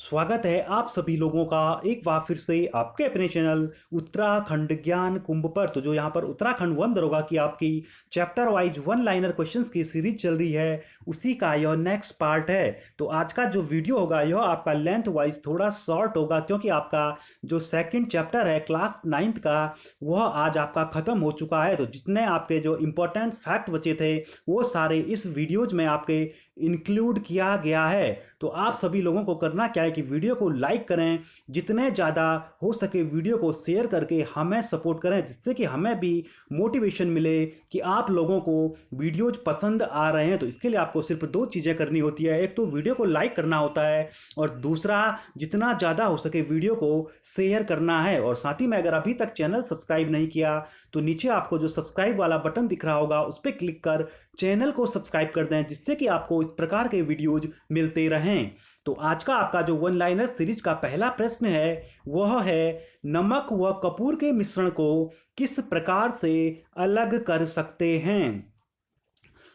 स्वागत है आप सभी लोगों का एक बार फिर से आपके अपने चैनल उत्तराखंड ज्ञान कुंभ पर। तो जो यहाँ पर उत्तराखंड वन दरोगा की आपकी chapter wise one liner questions की सीरीज चल रही है, उसी का यह नेक्स्ट पार्ट है। तो आज का जो वीडियो होगा यह आपका लेंथ वाइज थोड़ा शॉर्ट होगा, क्योंकि आपका जो सेकंड चैप्टर है क्लास 9th का वह आज आपका ख़त्म हो चुका है। तो जितने आपके जो इंपॉर्टेंट फैक्ट बचे थे वो सारे इस वीडियोज में आपके इंक्लूड किया गया है। तो आप सभी लोगों को करना क्या है कि वीडियो को लाइक करें, जितने ज़्यादा हो सके वीडियो को शेयर करके हमें सपोर्ट करें, जिससे कि हमें भी मोटिवेशन मिले कि आप लोगों को वीडियोज पसंद आ रहे हैं। तो इसके लिए आपको सिर्फ दो चीज़ें करनी होती है, एक तो वीडियो को लाइक करना होता है और दूसरा जितना ज़्यादा हो सके वीडियो को शेयर करना है। और साथ ही में अगर अभी तक चैनल सब्सक्राइब नहीं किया तो नीचे आपको जो सब्सक्राइब वाला बटन दिख रहा होगा उस पर क्लिक कर चैनल को सब्सक्राइब कर दें, जिससे कि आपको इस प्रकार के वीडियोज मिलते रहें। तो आज का आपका जो वन लाइनर सीरीज का पहला प्रश्न है वह है, नमक व कपूर के मिश्रण को किस प्रकार से अलग कर सकते हैं?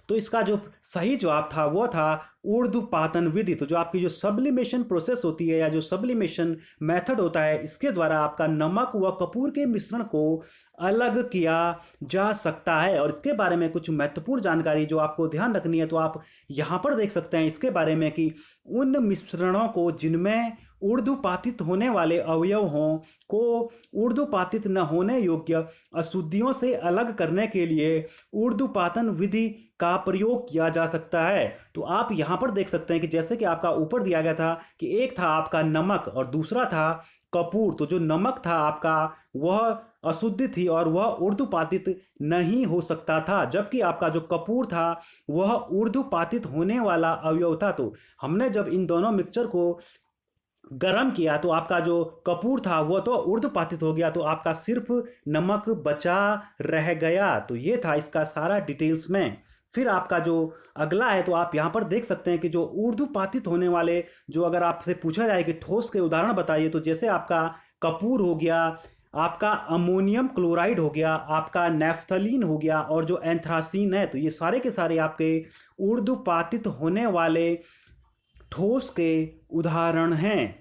तो इसका जो सही जवाब था वो था ऊर्ध्वपातन विधि। तो जो आपकी जो सब्लिमेशन प्रोसेस होती है या जो सब्लिमेशन मेथड होता है, इसके द्वारा आपका नमक व कपूर के मिश्रण को अलग किया जा सकता है। और इसके बारे में कुछ महत्वपूर्ण जानकारी जो आपको ध्यान रखनी है तो आप यहाँ पर देख सकते हैं इसके बारे में कि उन मिश्रणों को जिनमें ऊर्ध्वपातित होने वाले अवयव हों को ऊर्ध्वपातित न होने योग्य अशुद्धियों से अलग करने के लिए ऊर्ध्वपातन विधि का प्रयोग किया जा सकता है। तो आप यहाँ पर देख सकते हैं कि जैसे कि आपका ऊपर दिया गया था कि एक था आपका नमक और दूसरा था कपूर। तो जो नमक था आपका वह अशुद्ध थी और वह ऊर्ध्वपातित नहीं हो सकता था, जबकि आपका जो कपूर था वह ऊर्ध्वपातित होने वाला अवयव था। तो हमने जब इन दोनों मिक्सचर को गरम किया तो आपका जो कपूर था वो तो ऊर्ध्वपातित हो गया, तो आपका सिर्फ नमक बचा रह गया। तो ये था इसका सारा डिटेल्स में। फिर आपका जो अगला है तो आप यहाँ पर देख सकते हैं कि जो ऊर्ध्वपातित होने वाले, जो अगर आपसे पूछा जाए कि ठोस के उदाहरण बताइए, तो जैसे आपका कपूर हो गया, आपका अमोनियम क्लोराइड हो गया, आपका नेफ्थलीन हो गया और जो एंथ्रासीन है, तो ये सारे के सारे आपके ऊर्ध्वपातित होने वाले ठोस के उदाहरण हैं।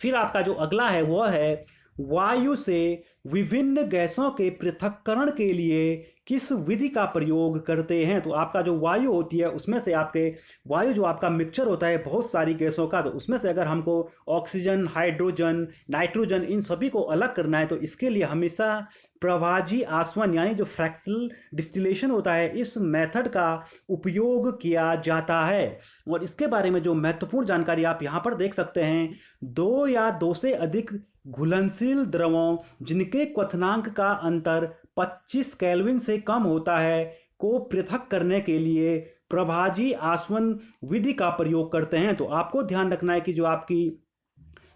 फिर आपका जो अगला है वह है, वायु से विभिन्न गैसों के पृथक्करण के लिए किस विधि का प्रयोग करते हैं? तो आपका जो वायु होती है उसमें से आपके वायु जो आपका मिक्सचर होता है बहुत सारी गैसों का, तो उसमें से अगर हमको ऑक्सीजन, हाइड्रोजन, नाइट्रोजन इन सभी को अलग करना है तो इसके लिए हमेशा प्रभाजी आसवन यानी जो फ्रैक्शनल डिस्टिलेशन होता है इस मेथड का उपयोग किया जाता है। और इसके बारे में जो महत्वपूर्ण जानकारी आप यहाँ पर देख सकते हैं, दो या दो से अधिक घुलनशील द्रवों जिनके क्वथनांक का अंतर 25 केल्विन से कम होता है को पृथक करने के लिए प्रभाजी आसवन विधि का प्रयोग करते हैं। तो आपको ध्यान रखना है कि जो आपकी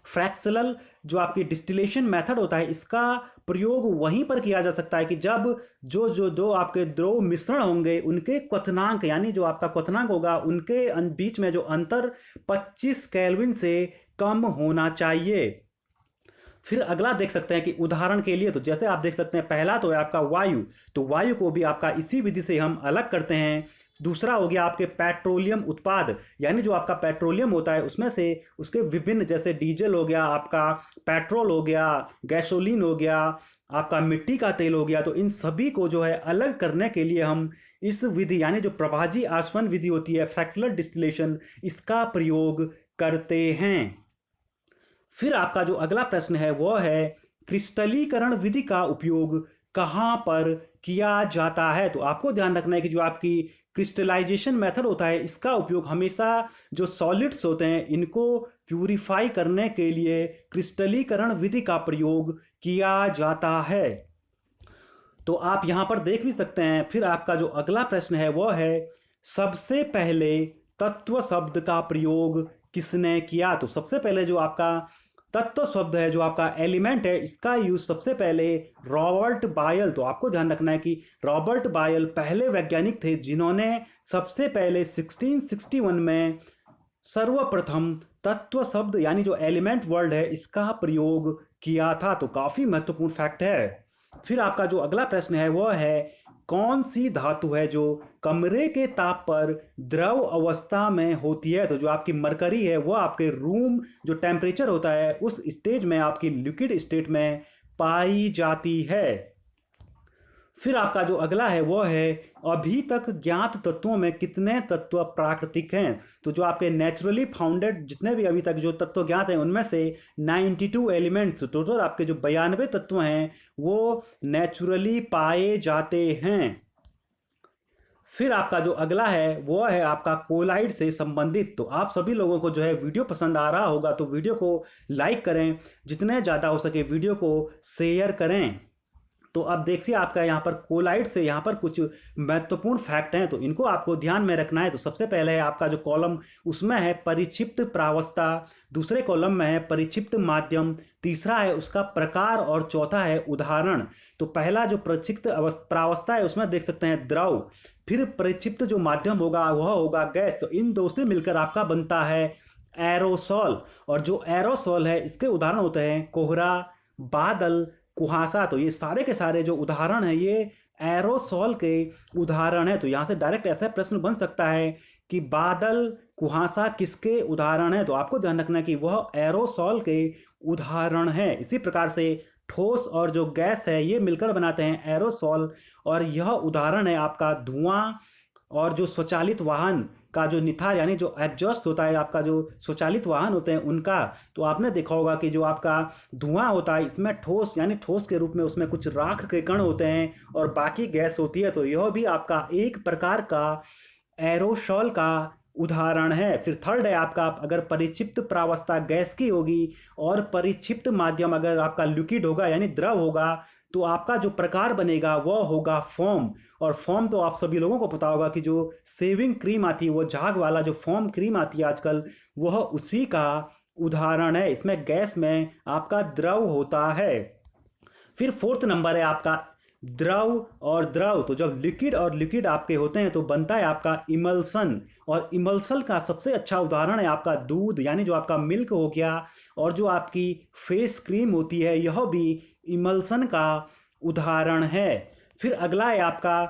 फ्रैक्शनल जो आपकी डिस्टिलेशन मेथड होता है इसका प्रयोग वहीं पर किया जा सकता है कि जब जो जो जो आपके द्रव मिश्रण होंगे उनके क्वथनांक यानी जो आपका क्वथनांक होगा उनके बीच में जो अंतर 25 केल्विन से कम होना चाहिए। फिर अगला देख सकते हैं कि उदाहरण के लिए तो जैसे आप देख सकते हैं पहला तो है आपका वायु, तो वायु को भी आपका इसी विधि से हम अलग करते हैं। दूसरा हो गया आपके पेट्रोलियम उत्पाद, यानी जो आपका पेट्रोलियम होता है उसमें से उसके विभिन्न जैसे डीजल हो गया, आपका पेट्रोल हो गया, गैसोलीन हो गया, आपका मिट्टी का तेल हो गया, तो इन सभी को जो है अलग करने के लिए हम इस विधि यानी जो प्रभाजी आसवन विधि होती है फ्रैक्शनल डिस्टिलेशन, इसका प्रयोग करते हैं। फिर आपका जो अगला प्रश्न है वह है, क्रिस्टलीकरण विधि का उपयोग कहाँ पर किया जाता है? तो आपको ध्यान रखना है कि जो आपकी क्रिस्टलाइजेशन मेथड होता है इसका उपयोग हमेशा जो सॉलिड्स होते हैं इनको प्यूरिफाई करने के लिए क्रिस्टलीकरण विधि का प्रयोग किया जाता है। तो आप यहाँ पर देख भी सकते हैं। फिर आपका जो अगला प्रश्न है वह है, सबसे पहले तत्व शब्द का प्रयोग किसने किया? तो सबसे पहले जो आपका तत्व शब्द है, जो आपका एलिमेंट है, इसका यूज सबसे पहले रॉबर्ट बायल, तो आपको ध्यान रखना है कि रॉबर्ट बायल पहले वैज्ञानिक थे जिन्होंने सबसे पहले 1661 में सर्वप्रथम तत्व शब्द यानी जो एलिमेंट वर्ड है इसका प्रयोग किया था। तो काफी महत्वपूर्ण फैक्ट है। फिर आपका जो अगला प्रश्न है वह है कौन सी धातु है जो कमरे के ताप पर द्रव अवस्था में होती है। तो जो आपकी मरकरी है वह आपके रूम जो टेम्परेचर होता है उस स्टेज में आपकी लिक्विड स्टेट में पाई जाती है। फिर आपका जो अगला है वो है अभी तक ज्ञात तत्वों में कितने तत्व प्राकृतिक हैं। तो जो आपके नेचुरली फाउंडेड जितने भी अभी तक जो तत्व ज्ञात हैं उनमें से 92 एलिमेंट्स टोटल आपके जो 92 तत्व हैं वो नेचुरली पाए जाते हैं। फिर आपका जो अगला है वो है आपका कोलाइड से संबंधित। तो आप सभी लोगों को जो है वीडियो पसंद आ रहा होगा तो वीडियो को लाइक करें, जितने ज़्यादा हो सके वीडियो को शेयर करें। तो अब देखिए आपका यहाँ पर कोलाइड से यहाँ पर कुछ महत्वपूर्ण फैक्ट हैं तो इनको आपको ध्यान में रखना है। तो सबसे पहले है आपका जो कॉलम उसमें है परिक्षिप्त प्रावस्था, दूसरे कॉलम में है परिक्षिप्त माध्यम, तीसरा है उसका प्रकार और चौथा है उदाहरण। तो पहला जो परिक्षिप्त प्रावस्था है उसमें देख सकते हैं द्रव, फिर परिक्षिप्त जो माध्यम होगा वह होगा गैस। तो इन दो से मिलकर आपका बनता है एरोसॉल। और जो एरोसॉल है इसके उदाहरण होते हैं कोहरा, बादल, कुहासा। तो ये सारे के सारे जो उदाहरण हैं ये एरोसॉल के उदाहरण है। तो यहाँ से डायरेक्ट ऐसा प्रश्न बन सकता है कि बादल कुहासा किसके उदाहरण है। तो आपको ध्यान रखना है कि वह एरोसॉल के उदाहरण है। इसी प्रकार से ठोस और जो गैस है ये मिलकर बनाते हैं एरोसॉल, और यह उदाहरण है आपका धुआं और जो स्वचालित वाहन का जो निथार यानी जो एग्जॉस्ट होता है आपका जो स्वचालित वाहन होते हैं उनका। तो आपने देखा होगा कि जो आपका धुआं होता है इसमें ठोस यानी ठोस के रूप में उसमें कुछ राख के कण होते हैं और बाकी गैस होती है। तो यह भी आपका एक प्रकार का एरोसॉल का उदाहरण है। फिर थर्ड है आपका अगर परिक्षिप्त प्रावस्था गैस की होगी और परिक्षिप्त माध्यम अगर आपका लिक्विड होगा यानी द्रव होगा तो आपका जो प्रकार बनेगा वह होगा फोम। और फोम तो आप सभी लोगों को पता होगा कि जो शेविंग क्रीम आती है वो झाग वाला जो फोम क्रीम आती है आजकल वह उसी का उदाहरण है। इसमें गैस में आपका द्रव होता है। फिर फोर्थ नंबर है आपका द्रव और द्रव। तो जब लिक्विड और लिक्विड आपके होते हैं तो बनता है आपका इमल्सन, और इमल्सन का सबसे अच्छा उदाहरण है आपका दूध यानी जो आपका मिल्क हो गया, और जो आपकी फेस क्रीम होती है यह भी इमल्सन का उदाहरण है। फिर अगला है आपका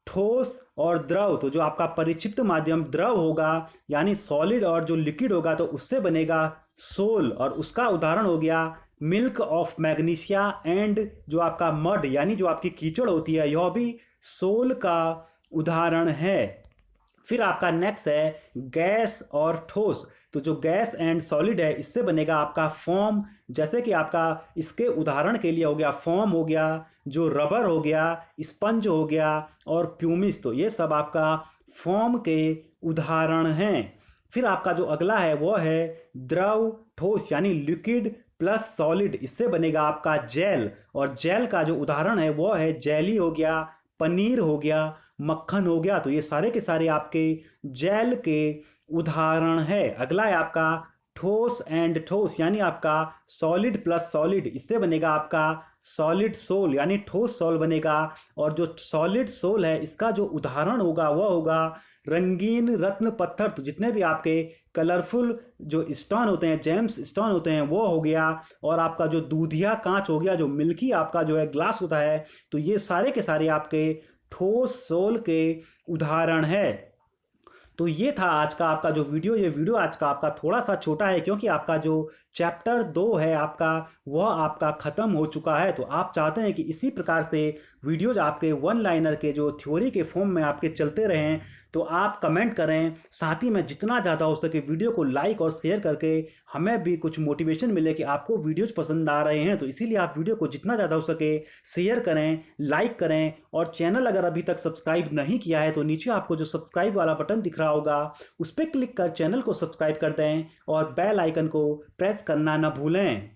ठोस और द्रव। तो जो आपका परिक्षिप्त माध्यम द्रव होगा यानी सॉलिड और जो लिक्विड होगा तो उससे बनेगा सोल, और उसका उदाहरण हो गया मिल्क ऑफ मैग्नीशिया एंड जो आपका मड यानी जो आपकी कीचड़ होती है यह भी सोल का उदाहरण है। फिर आपका नेक्स्ट है गैस और ठोस। तो जो गैस एंड सॉलिड है इससे बनेगा आपका फोम, जैसे कि आपका इसके उदाहरण के लिए हो गया फोम हो गया, जो रबर हो गया, स्पंज हो गया और प्यूमिस। तो ये सब आपका फोम के उदाहरण हैं। फिर आपका जो अगला है वो है द्रव ठोस यानी लिक्विड प्लस सॉलिड, इससे बनेगा आपका जेल, और जेल का जो उदाहरण है वो है जेली हो गया, पनीर हो गया, मक्खन हो गया। तो ये सारे के सारे आपके जेल के उदाहरण है। अगला है आपका ठोस एंड ठोस यानी आपका सॉलिड प्लस सॉलिड, इससे बनेगा आपका सॉलिड सोल यानी ठोस सोल बनेगा। और जो सॉलिड सोल है इसका जो उदाहरण होगा वह होगा रंगीन रत्न पत्थर। तो जितने भी आपके कलरफुल जो स्टोन होते हैं जेम्स स्टोन होते हैं वो हो गया, और आपका जो दूधिया कांच हो गया, जो मिल्की आपका जो है ग्लास होता है। तो ये सारे के सारे आपके ठोस सोल के उदाहरण है। तो ये था आज का आपका जो वीडियो। ये वीडियो आज का आपका थोड़ा सा छोटा है क्योंकि आपका जो चैप्टर 2 है आपका वह आपका ख़त्म हो चुका है। तो आप चाहते हैं कि इसी प्रकार से वीडियोज आपके वन लाइनर के जो थ्योरी के फॉर्म में आपके चलते रहें। तो आप कमेंट करें, साथ ही में जितना ज़्यादा हो सके वीडियो को लाइक और शेयर करके हमें भी कुछ मोटिवेशन मिले कि आपको वीडियोज पसंद आ रहे हैं। तो इसीलिए आप वीडियो को जितना ज़्यादा हो सके शेयर करें, लाइक करें, और चैनल अगर अभी तक सब्सक्राइब नहीं किया है तो नीचे आपको जो सब्सक्राइब वाला बटन दिख रहा होगा उस पर क्लिक कर चैनल को सब्सक्राइब कर दें और बेल आइकन को प्रेस करना न भूलें।